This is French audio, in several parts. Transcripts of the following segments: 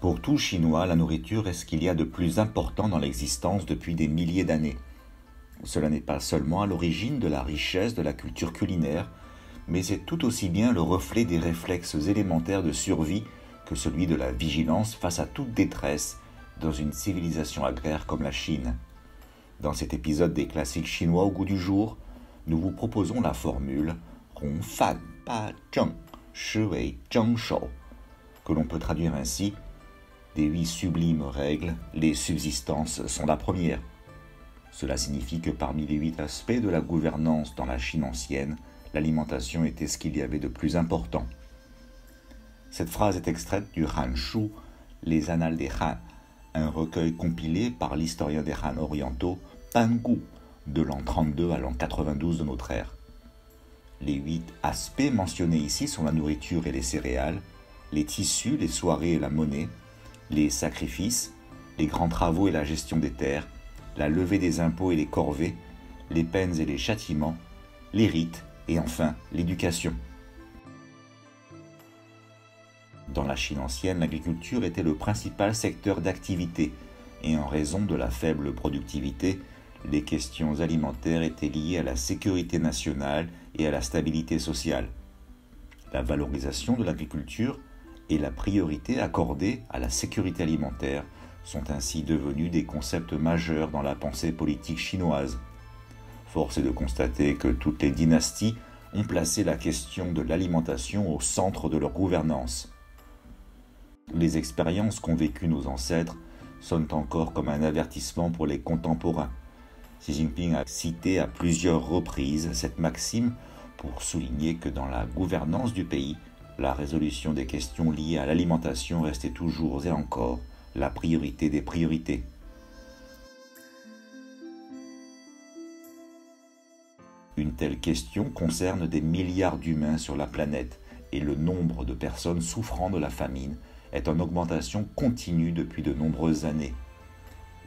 Pour tout Chinois, la nourriture est ce qu'il y a de plus important dans l'existence depuis des milliers d'années. Cela n'est pas seulement à l'origine de la richesse de la culture culinaire, mais c'est tout aussi bien le reflet des réflexes élémentaires de survie que celui de la vigilance face à toute détresse dans une civilisation agraire comme la Chine. Dans cet épisode des classiques chinois au goût du jour, nous vous proposons la formule Hong Fan Pa Zheng, Shi Wei Zheng Shou, que l'on peut traduire ainsi: des 8 sublimes règles, les subsistances sont la première. Cela signifie que parmi les 8 aspects de la gouvernance dans la Chine ancienne, l'alimentation était ce qu'il y avait de plus important. Cette phrase est extraite du Han Shu, les Annales des Han, un recueil compilé par l'historien des Han orientaux Pan Gu, de l'an 32 à l'an 92 de notre ère. Les 8 aspects mentionnés ici sont la nourriture et les céréales, les tissus, les soirées et la monnaie, les sacrifices, les grands travaux et la gestion des terres, la levée des impôts et les corvées, les peines et les châtiments, les rites et enfin l'éducation. Dans la Chine ancienne, l'agriculture était le principal secteur d'activité et en raison de la faible productivité, les questions alimentaires étaient liées à la sécurité nationale et à la stabilité sociale. La valorisation de l'agriculture et la priorité accordée à la sécurité alimentaire sont ainsi devenus des concepts majeurs dans la pensée politique chinoise. Force est de constater que toutes les dynasties ont placé la question de l'alimentation au centre de leur gouvernance. Les expériences qu'ont vécues nos ancêtres sonnent encore comme un avertissement pour les contemporains. Xi Jinping a cité à plusieurs reprises cette maxime pour souligner que dans la gouvernance du pays, la résolution des questions liées à l'alimentation restait toujours et encore la priorité des priorités. Une telle question concerne des milliards d'humains sur la planète et le nombre de personnes souffrant de la famine est en augmentation continue depuis de nombreuses années.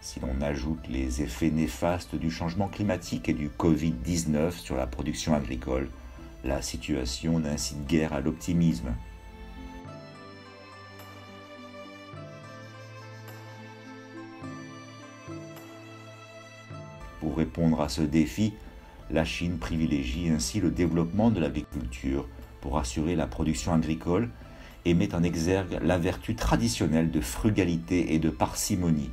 Si l'on ajoute les effets néfastes du changement climatique et du Covid-19 sur la production agricole, la situation n'incite guère à l'optimisme. Pour répondre à ce défi, la Chine privilégie ainsi le développement de l'agriculture pour assurer la production agricole et met en exergue la vertu traditionnelle de frugalité et de parcimonie.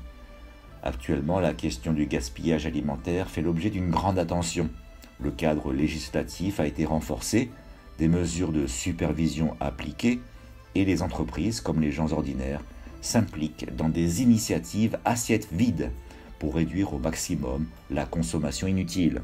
Actuellement, la question du gaspillage alimentaire fait l'objet d'une grande attention. Le cadre législatif a été renforcé, des mesures de supervision appliquées et les entreprises, comme les gens ordinaires, s'impliquent dans des initiatives assiettes vides pour réduire au maximum la consommation inutile.